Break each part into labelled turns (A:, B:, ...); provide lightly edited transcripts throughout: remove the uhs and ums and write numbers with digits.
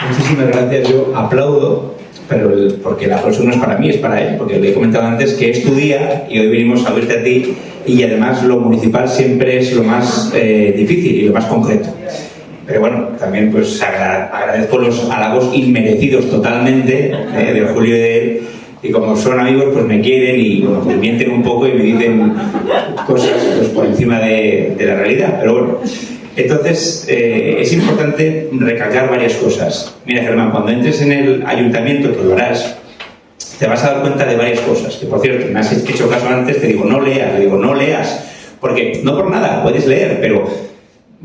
A: Muchísimas gracias. Yo aplaudo, pero porque el aplauso no es para mí, es para él, porque le he comentado antes que es tu día y hoy venimos a verte a ti, y además lo municipal siempre es lo más difícil y lo más concreto. Pero bueno, también pues agradezco los halagos inmerecidos totalmente de Julio y de él, y como son amigos pues me quieren y bueno, me mienten un poco y me dicen cosas pues, por encima de la realidad, pero bueno. Entonces, es importante recalcar varias cosas. Mira, Germán, cuando entres en el ayuntamiento, que lo harás, te vas a dar cuenta de varias cosas. Que, por cierto, me has hecho caso antes, te digo, no leas. Le digo, no leas. Porque, no por nada, puedes leer, pero,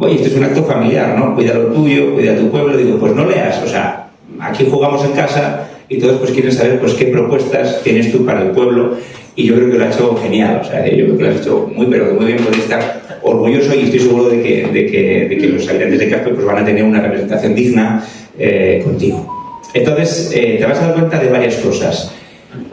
A: oye, esto es un acto familiar, ¿no? Cuida lo tuyo, cuida tu pueblo. Digo, pues no leas. O sea, aquí jugamos en casa y todos pues quieren saber pues qué propuestas tienes tú para el pueblo. Y yo creo que lo ha hecho genial. O sea, yo creo que lo has hecho muy, pero muy bien. Puedes estar orgulloso y estoy seguro de que los habitantes de Caspe pues van a tener una representación digna contigo. Entonces, te vas a dar cuenta de varias cosas.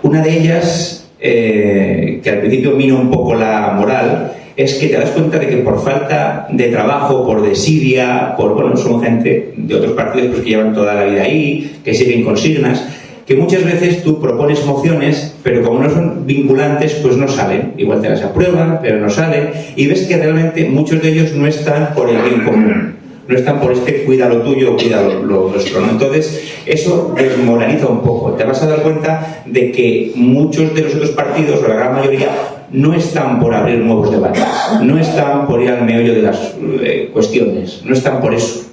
A: Una de ellas, que al principio mina un poco la moral, es que te das cuenta de que por falta de trabajo, por desidia, bueno, son gente de otros partidos pues, que llevan toda la vida ahí, que siguen consignas, que muchas veces tú propones mociones, pero como no son vinculantes, pues no salen. Igual te las aprueban, pero no salen, y ves que realmente muchos de ellos no están por el bien común, no están por este cuida lo tuyo, cuida lo nuestro, ¿no? Entonces, eso desmoraliza un poco. Te vas a dar cuenta de que muchos de los otros partidos, o la gran mayoría, no están por abrir nuevos debates, no están por ir al meollo de las cuestiones, no están por eso.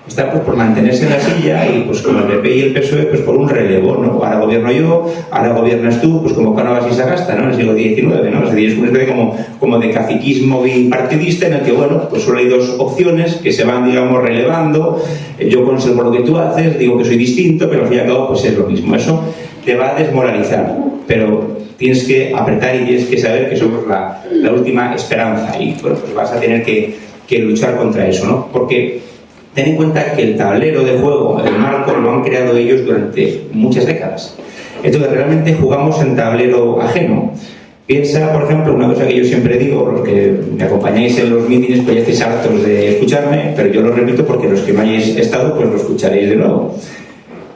A: Está pues por mantenerse en la silla y pues como el PP y el PSOE pues por un relevo, ¿no? Ahora gobierno yo, ahora gobiernas tú, pues como Cánovas y Sagasta, ¿no? En el siglo XIX, ¿no? Es decir, es una especie como de caciquismo bipartidista en el que, bueno, pues solo hay dos opciones que se van, digamos, relevando. Yo conservo lo que tú haces, digo que soy distinto, pero al fin y al cabo pues es lo mismo. Eso te va a desmoralizar, pero tienes que apretar y tienes que saber que somos la última esperanza y, bueno, pues vas a tener que luchar contra eso, ¿no? Porque ten en cuenta que el tablero de juego, el marco, lo han creado ellos durante muchas décadas. Entonces, realmente jugamos en tablero ajeno. Piensa, por ejemplo, una cosa que yo siempre digo, los que me acompañáis en los mítines, pues ya estáis hartos de escucharme, pero yo lo repito porque los que no hayáis estado, pues lo escucharéis de nuevo.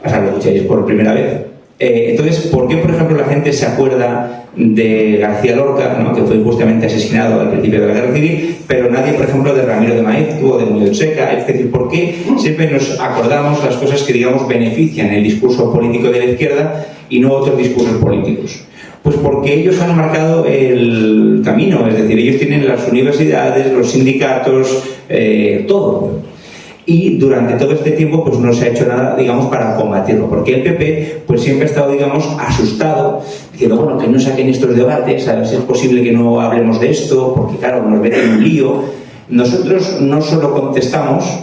A: O sea, lo escucharéis por primera vez. Entonces, ¿por qué, por ejemplo, la gente se acuerda de García Lorca, ¿no? Que fue justamente asesinado al principio de la Guerra Civil, pero nadie, por ejemplo, de Ramiro de Maeztu o de Muñoz Seca? Es decir, ¿por qué siempre nos acordamos las cosas que, digamos, benefician el discurso político de la izquierda y no otros discursos políticos? Pues porque ellos han marcado el camino, es decir, ellos tienen las universidades, los sindicatos, todo. Y durante todo este tiempo pues no se ha hecho nada, digamos, para combatirlo, porque el PP pues siempre ha estado, digamos, asustado, diciendo, bueno, que no saquen estos debates, a ver si es posible que no hablemos de esto, porque claro, nos meten en un lío. Nosotros no solo contestamos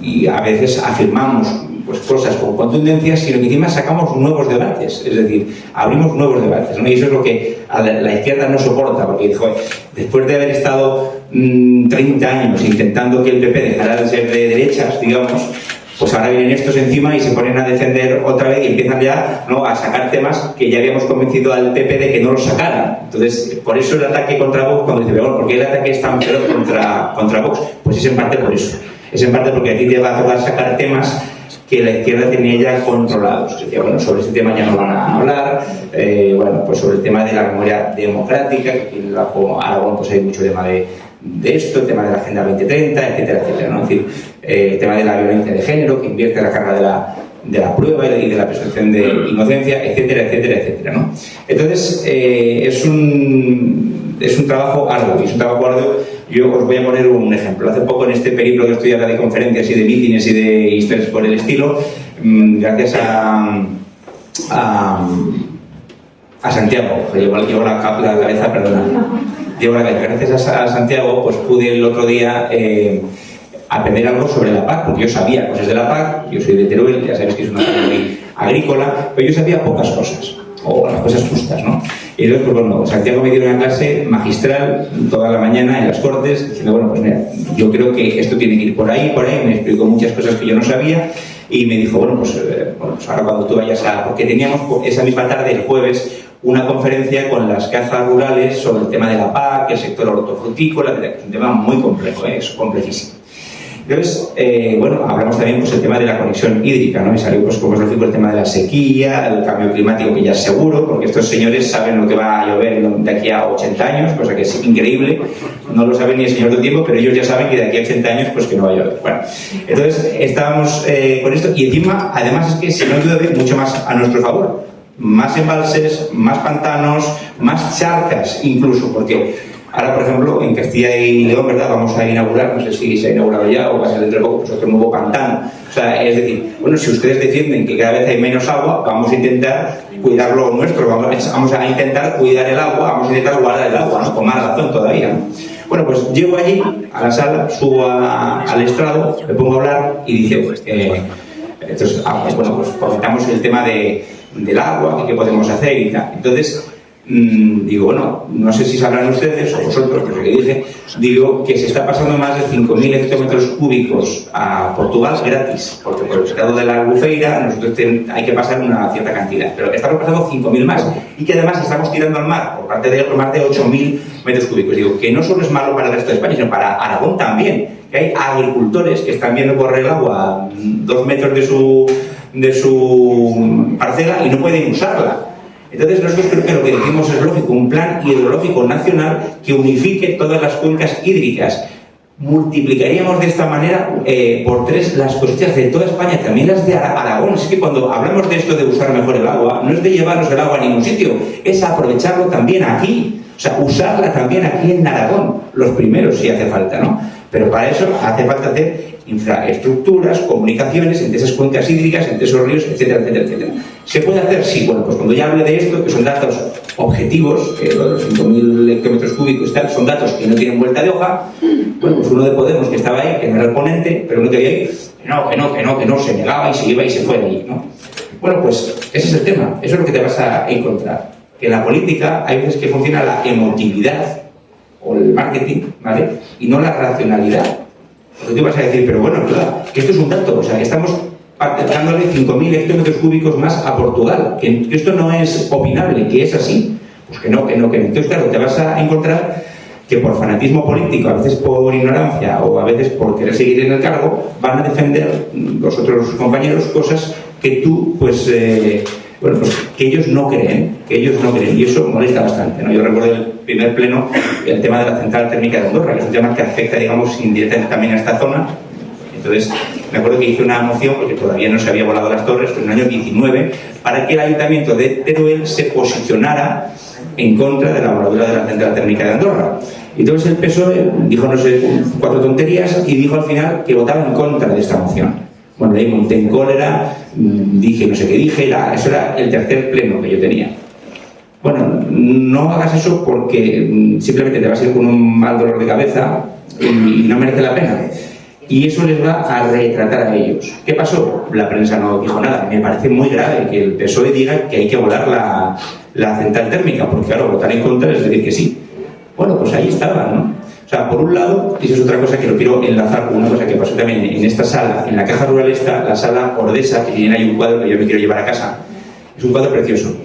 A: y a veces afirmamos pues cosas con contundencia, sino que encima sacamos nuevos debates, es decir, abrimos nuevos debates, ¿no? Y eso es lo que a la izquierda no soporta, porque joder, después de haber estado 30 años intentando que el PP dejara de ser de derechas, digamos, pues ahora vienen estos encima y se ponen a defender otra vez y empiezan ya, ¿no?, a sacar temas que ya habíamos convencido al PP de que no los sacaran. Entonces, por eso el ataque contra Vox, cuando dice, bueno, ¿por qué el ataque es tan feroz contra Vox? Pues es en parte por eso. Es en parte porque a ti te va a tocar sacar temas que la izquierda tenía ya controlados. Decía, bueno, sobre ese tema ya no van a hablar, bueno, pues sobre el tema de la memoria democrática, que en Aragón pues hay mucho tema de esto, el tema de la Agenda 2030, etcétera, etcétera, ¿no? Es decir, el tema de la violencia de género, que invierte la carga de la prueba y de la presunción de inocencia, etcétera, etcétera, etcétera, ¿no? Entonces, es un trabajo arduo, y es un trabajo arduo. Yo os voy a poner un ejemplo. Hace poco, en este periplo que estoy ahora de conferencias y de mítines y de historias por el estilo, gracias a Santiago, llevo la cabeza, perdona. Gracias a Santiago, pues pude el otro día aprender algo sobre la PAC, porque yo sabía cosas de la PAC, yo soy de Teruel, ya sabéis que es una zona muy agrícola, pero yo sabía pocas cosas, o las cosas justas, ¿no? Y entonces, pues bueno, Santiago me dio una clase magistral toda la mañana en las Cortes, diciendo, bueno, pues mira, yo creo que esto tiene que ir por ahí, me explicó muchas cosas que yo no sabía, y me dijo, bueno, pues ahora cuando tú vayas porque teníamos esa misma tarde, el jueves, una conferencia con las casas rurales sobre el tema de la PAC, el sector hortofrutícola, que es un tema muy complejo, es complejísimo. Entonces, bueno, hablamos también pues el tema de la conexión hídrica, ¿no? Y salió, pues como es lógico, el tema de la sequía, el cambio climático, que ya es seguro, porque estos señores saben lo que va a llover de aquí a 80 años, cosa que es increíble. No lo sabe ni el señor del tiempo, pero ellos ya saben que de aquí a 80 años pues que no va a llover. Bueno, entonces estábamos con esto, y encima, además, es que si no llueve, mucho más a nuestro favor. Más embalses, más pantanos, más charcas incluso, porque ahora, por ejemplo, en Castilla y León, ¿verdad?, vamos a inaugurar, no sé si se ha inaugurado ya o va a ser dentro de poco, pues otro nuevo pantano. O sea, es decir, bueno, si ustedes defienden que cada vez hay menos agua, vamos a intentar cuidar lo nuestro, vamos a intentar cuidar el agua, vamos a intentar guardar el agua, ¿no? Con más razón todavía, ¿no? Bueno, pues llego allí, a la sala, subo al estrado, me pongo a hablar y dice, entonces, bueno, pues comentamos el tema del agua, qué podemos hacer y tal. Entonces, digo, bueno, no sé si sabrán ustedes o vosotros, pero lo que dije, digo que se está pasando más de 5.000 hectómetros cúbicos a Portugal gratis, porque por el estado de la Albufeira nosotros hay que pasar una cierta cantidad, pero estamos pasando 5.000 más, y que además estamos tirando al mar, por parte de más de 8.000 metros cúbicos. Digo, que no solo es malo para el resto de España, sino para Aragón también, que hay agricultores que están viendo correr el agua a 2 metros de su parcela y no pueden usarla. Entonces nosotros creo que lo que decimos es lógico, un plan hidrológico nacional que unifique todas las cuencas hídricas. Multiplicaríamos de esta manera por 3 las cosechas de toda España, también las de Aragón. Es que cuando hablamos de esto de usar mejor el agua, no es de llevarnos el agua a ningún sitio, es aprovecharlo también aquí. O sea, usarla también aquí en Aragón, los primeros si hace falta, ¿no? Pero para eso hace falta hacer infraestructuras, comunicaciones entre esas cuencas hídricas, entre esos ríos, etcétera, etcétera, etcétera. ¿Se puede hacer? Sí. Bueno, pues cuando ya hable de esto, que son datos objetivos, que los 5.000 hectómetros cúbicos y tal, son datos que no tienen vuelta de hoja, bueno, pues uno de Podemos que estaba ahí, que no era el ponente, pero uno que había ahí, que no, se negaba y se iba y se fue de allí, ¿no? Bueno, pues ese es el tema, eso es lo que te vas a encontrar. Que en la política hay veces que funciona la emotividad o el marketing, ¿vale? Y no la racionalidad. Porque tú vas a decir, pero bueno, claro, que esto es un dato, o sea, que estamos dándole 5.000 hectómetros cúbicos más a Portugal, que esto no es opinable, que es así. Pues que no. Entonces, claro, te vas a encontrar que por fanatismo político, a veces por ignorancia o a veces por querer seguir en el cargo, van a defender los otros compañeros cosas que tú, pues, bueno, pues que ellos no creen, y eso molesta bastante, ¿no? Yo recuerdo el primer pleno, el tema de la central térmica de Andorra, que es un tema que afecta, digamos, indirectamente también a esta zona. Entonces, me acuerdo que hice una moción, porque todavía no se había volado las torres, en el año 19, para que el ayuntamiento de Teruel se posicionara en contra de la voladura de la central térmica de Andorra. Y entonces el PSOE dijo, no sé, 4 tonterías y dijo al final que votaba en contra de esta moción. Bueno, ahí monté en cólera, dije no sé qué dije, eso era el tercer pleno que yo tenía. Bueno, no hagas eso porque simplemente te vas a ir con un mal dolor de cabeza y no merece la pena. Y eso les va a retratar a ellos. ¿Qué pasó? La prensa no dijo nada. Me parece muy grave que el PSOE diga que hay que volar la central térmica, porque claro, votar en contra es decir que sí. Bueno, pues ahí estaba, ¿no? O sea, por un lado, y eso es otra cosa que lo quiero enlazar con una cosa que pasó también en esta sala, en la Caja Rural esta, la sala Ordesa, que tiene ahí un cuadro que yo me quiero llevar a casa. Es un cuadro precioso.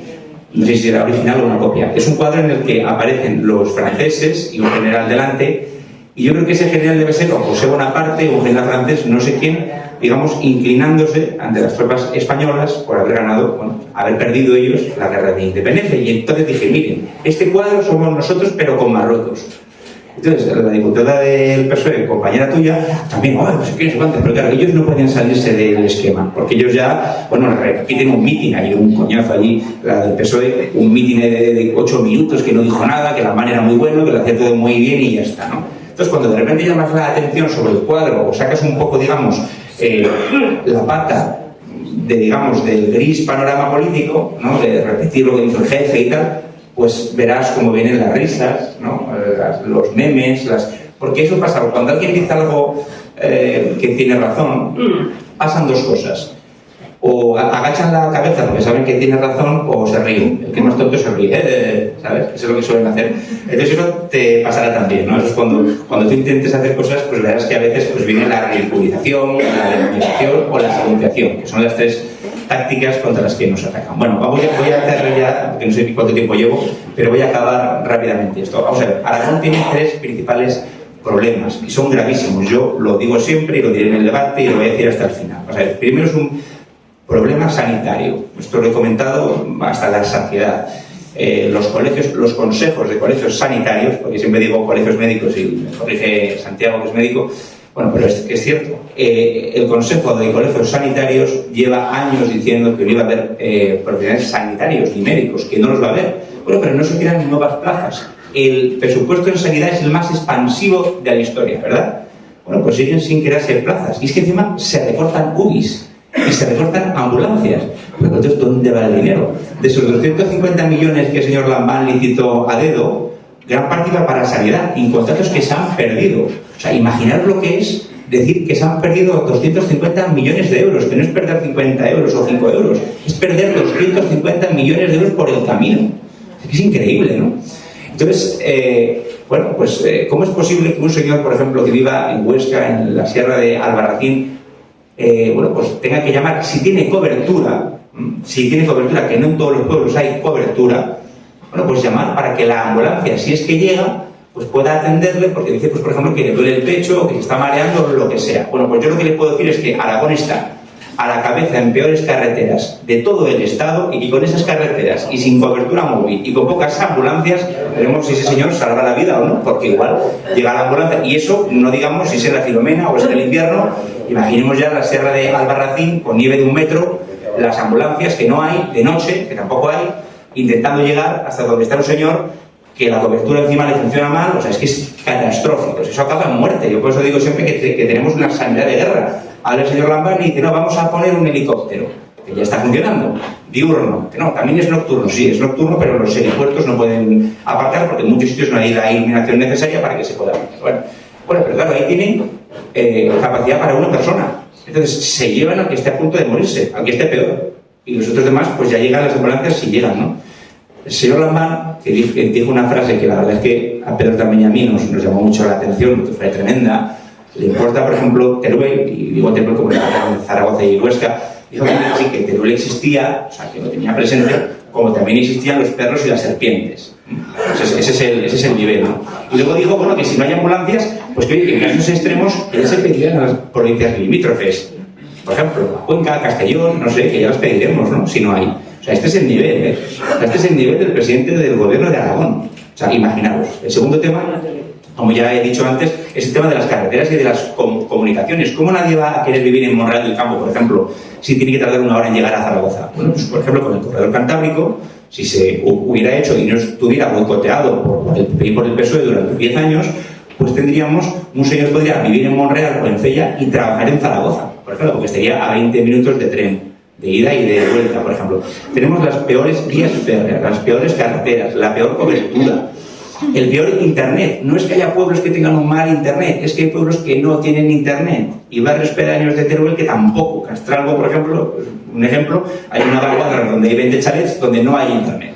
A: No sé si será original o una copia. Es un cuadro en el que aparecen los franceses y un general delante, y yo creo que ese general debe ser o José Bonaparte o un general francés, no sé quién, digamos, inclinándose ante las tropas españolas por haber ganado, bueno, haber perdido ellos la guerra de independencia. Y entonces dije, miren, este cuadro somos nosotros, pero con Marruecos. Entonces, la diputada del PSOE, compañera tuya, también, no sé qué, no sé cuántas, pero claro, ellos no podían salirse del esquema, porque ellos ya, bueno, repiten un mitin, hay un coñazo allí, la del PSOE, un mitin de 8 minutos que no dijo nada, que la man era muy bueno, que lo hacía todo muy bien y ya está, ¿no? Entonces, cuando de repente llamas la atención sobre el cuadro o sacas un poco, digamos, la pata digamos, del gris panorama político, ¿no? De repetir lo que dice el jefe y tal, pues verás cómo vienen las risas, ¿no? Los memes, porque eso pasa, cuando alguien dice algo que tiene razón, pasan 2 cosas. O agachan la cabeza porque saben que tiene razón, o se ríen. El que es más tonto se ríe, ¿sabes? Eso es lo que suelen hacer. Entonces eso te pasará también, ¿no? Eso es cuando tú intentes hacer cosas, pues verás que a veces pues viene la ridiculización, la demonización o la silenciación, que son las 3 tácticas contra las que nos atacan. Bueno, voy a hacer ya, porque no sé cuánto tiempo llevo, pero voy a acabar rápidamente esto. Vamos a ver, Aragón tiene 3 principales problemas, y son gravísimos. Yo lo digo siempre y lo diré en el debate y lo voy a decir hasta el final. O sea, primero es un problema sanitario. Esto lo he comentado hasta la saciedad. Los colegios, los consejos de colegios sanitarios, porque siempre digo colegios médicos y me corrige Santiago, que es médico, bueno, pero es cierto. El Consejo de Colegios Sanitarios lleva años diciendo que no iba a haber profesionales sanitarios ni médicos, que no los va a haber. Bueno, pero no se crean nuevas plazas. El presupuesto en sanidad es el más expansivo de la historia, ¿verdad? Bueno, pues siguen sin crearse plazas. Y es que encima se recortan UBIs y se recortan ambulancias. Pero entonces, ¿dónde va el dinero? De esos 250 millones que el señor Lambán licitó a dedo, gran parte iba para sanidad, en contratos que se han perdido. O sea, imaginar lo que es decir que se han perdido 250 millones de euros, que no es perder 50 euros o 5 euros, es perder 250 millones de euros por el camino. Es increíble, ¿no? Entonces, bueno, pues, ¿cómo es posible que un señor, por ejemplo, que viva en Huesca, en la sierra de Albarracín, bueno, pues tenga que llamar, si tiene cobertura, que no en todos los pueblos hay cobertura, bueno, pues llamar para que la ambulancia, si es que llega, pues pueda atenderle, porque dice, pues por ejemplo, que le duele el pecho, o que se está mareando, o lo que sea. Bueno, pues yo lo que le puedo decir es que Aragón está a la cabeza en peores carreteras de todo el Estado, y que con esas carreteras y sin cobertura móvil y con pocas ambulancias, veremos si ese señor salva la vida o no, porque igual llega la ambulancia, y eso no digamos si es en la Filomena o es en el invierno. Imaginemos ya la sierra de Albarracín con nieve de 1 metro, las ambulancias que no hay, de noche, que tampoco hay, intentando llegar hasta donde está un señor que la cobertura encima le funciona mal. O sea, es que es catastrófico, eso acaba en muerte. Yo por eso digo siempre que tenemos una sanidad de guerra. Habla el señor Lambán y dice, no, vamos a poner un helicóptero, que ya está funcionando, diurno, que no, también es nocturno, sí, es nocturno, pero los helipuertos no pueden aparcar porque en muchos sitios no hay la iluminación necesaria para que se pueda ver. Bueno, pero claro, ahí tienen capacidad para una persona. Entonces se llevan al que esté a punto de morirse, al que esté peor. Y los otros demás, pues ya llegan las ambulancias si llegan, ¿no? El señor Lambán, que dijo una frase que la verdad es que a Pedro también y a mí nos llamó mucho la atención, porque fue tremenda. Le importa, por ejemplo, Teruel, y digo Teruel como en Zaragoza y Huesca, dijo que sí, que Teruel existía, o sea, que lo tenía presente, como también existían los perros y las serpientes. Entonces, ese es el nivel, ¿no? Y luego dijo, bueno, que si no hay ambulancias, pues que en casos extremos que ya se pedirían a las provincias limítrofes. Por ejemplo, Cuenca, Castellón, no sé, que ya las pediremos, ¿no? Si no hay. O sea, este es el nivel, ¿eh? O sea, este es el nivel del presidente del gobierno de Aragón. O sea, imaginaos. El segundo tema, como ya he dicho antes, es el tema de las carreteras y de las comunicaciones. ¿Cómo nadie va a querer vivir en Monreal del Campo, por ejemplo, si tiene que tardar 1 hora en llegar a Zaragoza? Bueno, pues por ejemplo, con el corredor cantábrico, si se hubiera hecho y no estuviera boicoteado por el PSOE durante 10 años, pues tendríamos, un señor podría vivir en Monreal o en Cella y trabajar en Zaragoza, por ejemplo, porque estaría a 20 minutos de tren, de ida y de vuelta, por ejemplo. Tenemos las peores vías férreas, las peores carreteras, la peor cobertura, el peor internet. No es que haya pueblos que tengan un mal internet, es que hay pueblos que no tienen internet, y barrios pedáneos de Teruel que tampoco. Castralgo, por ejemplo, un ejemplo, hay una barriada donde hay 20 chalets donde no hay internet,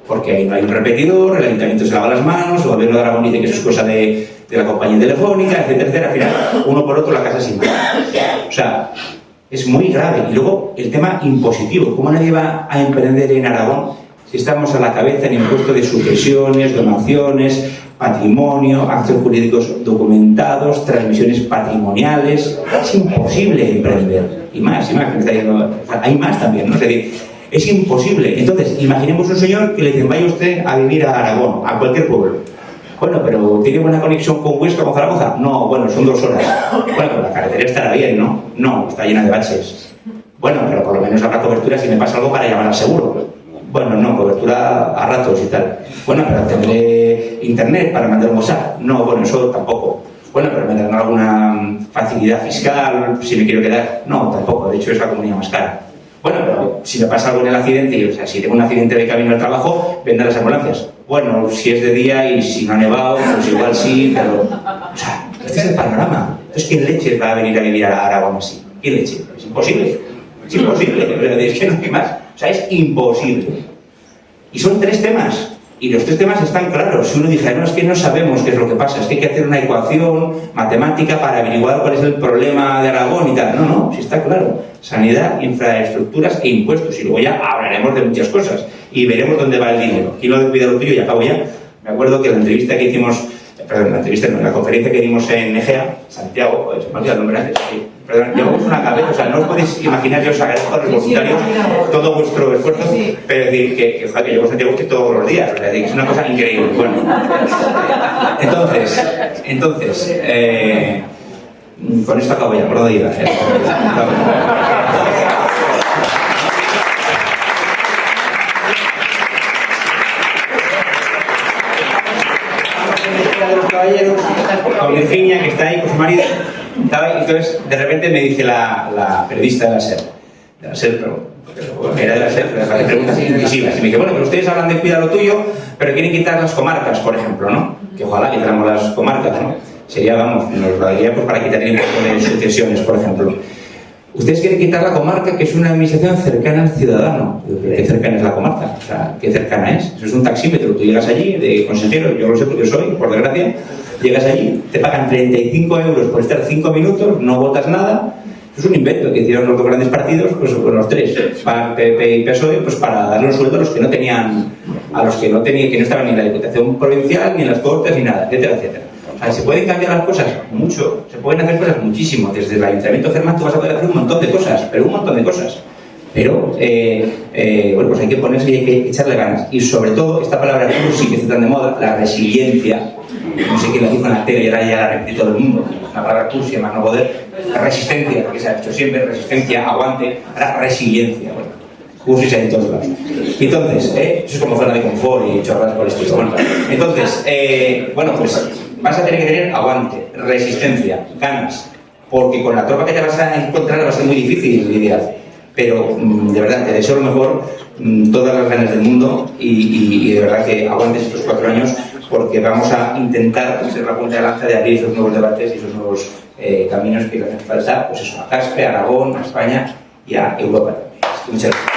A: porque ahí no hay un repetidor, el ayuntamiento se lava las manos, el gobierno de Aragón dice que eso es cosa de la compañía telefónica, etcétera, etcétera. Al final, uno por otro la casa sin nada. O sea, es muy grave. Y luego el tema impositivo. ¿Cómo nadie va a emprender en Aragón si estamos a la cabeza en impuesto de sucesiones, donaciones, patrimonio, actos jurídicos documentados, transmisiones patrimoniales? Es imposible emprender. Y más, que me está diciendo, hay más también, ¿no? Es decir, es imposible. Entonces, imaginemos un señor que le dicen, vaya usted a vivir a Aragón, a cualquier pueblo. Bueno, pero ¿tiene buena conexión con Huesca o con Zaragoza? No, bueno, son 2 horas. Bueno, pero la carretera estará bien, ¿no? No, está llena de baches. Bueno, pero por lo menos habrá cobertura si me pasa algo para llamar al seguro. Bueno, no, cobertura a ratos y tal. Bueno, pero tendré internet para mandar un WhatsApp. No, bueno, eso tampoco. Bueno, pero me darán alguna facilidad fiscal si me quiero quedar. No, tampoco, de hecho es la comunidad más cara. Bueno, pero si me pasa algo en el accidente, o sea, si tengo un accidente de camino al trabajo, vendrán las ambulancias. Bueno, si es de día y si no ha nevado, pues igual sí, pero... O sea, este es el panorama. Entonces, ¿quién leches va a venir a vivir a Aragón así? ¿Quién leche? Es imposible. Es imposible. Es que no hay más. O sea, es imposible. Y son 3 temas. Y los 3 temas están claros. Si uno dijera, no, es que no sabemos qué es lo que pasa, es que hay que hacer una ecuación matemática para averiguar cuál es el problema de Aragón y tal. No, no, sí está claro. Sanidad, infraestructuras e impuestos. Y luego ya hablaremos de muchas cosas y veremos dónde va el dinero. Aquí lo de cuidar lo tuyo y acabo ya. Me acuerdo que en la entrevista que hicimos perdón, la entrevista no, la conferencia que dimos en Egea, Santiago, joder, se me ha olvidado el nombre antes, sí, perdón, llevamos una cabeza, o sea, no os podéis imaginar, yo os agradezco a los voluntarios todo vuestro esfuerzo, pero es decir, que llevo a Santiago todos los días, o sea, es una cosa increíble. Bueno, entonces, con esto acabo ya, por lo digas. Con Virginia, que está ahí con su marido, estaba ahí, entonces de repente me dice la periodista de la SER, pero era de la SER, pero de preguntas invisivas, y me dice, bueno, pero ustedes hablan de cuidar lo tuyo, pero quieren quitar las comarcas, por ejemplo, ¿no? Que ojalá quitáramos las comarcas, ¿no? Sería, vamos, nos daría pues para quitar el impuesto de sucesiones, por ejemplo. Ustedes quieren quitar la comarca, que es una administración cercana al ciudadano. ¿Pero qué cercana es la comarca? O sea, ¿qué cercana es? Eso es un taxímetro. Tú llegas allí, de consejero, yo lo sé porque soy, por desgracia, llegas allí, te pagan 35 euros por estar 5 minutos, no votas nada. Eso es un invento que hicieron los dos grandes partidos, pues los tres, PP y PSOE, pues para darle un sueldo a los que no tenían, que no estaban ni en la Diputación Provincial, ni en las Cortes, ni nada, etcétera, etcétera. O sea, se pueden cambiar las cosas mucho, se pueden hacer cosas muchísimo. Desde el Ayuntamiento de Germán tú vas a poder hacer un montón de cosas, pero un montón de cosas. Pero, bueno, pues hay que ponerse y hay que echarle ganas. Y sobre todo, esta palabra cursi que está tan de moda, la resiliencia, no sé quién la dijo en la tele y ahora ya la repite todo el mundo, la palabra cursi, más no poder, la resistencia, que se ha hecho siempre, resistencia, aguante, ahora resiliencia, bueno. Cursis hay en todos lados. Entonces, eso es como zona de confort y chorradas por el estilo. Bueno, entonces, bueno, pues vas a tener que tener aguante, resistencia, ganas, porque con la tropa que te vas a encontrar va a ser muy difícil lidiar. Pero, de verdad, te deseo lo mejor, todas las ganas del mundo y de verdad que aguantes estos 4 años porque vamos a intentar ser la punta de lanza de abrir esos nuevos debates y esos nuevos caminos que le hacen falta, pues eso, a Caspe, a Aragón, a España y a Europa también. Muchas gracias.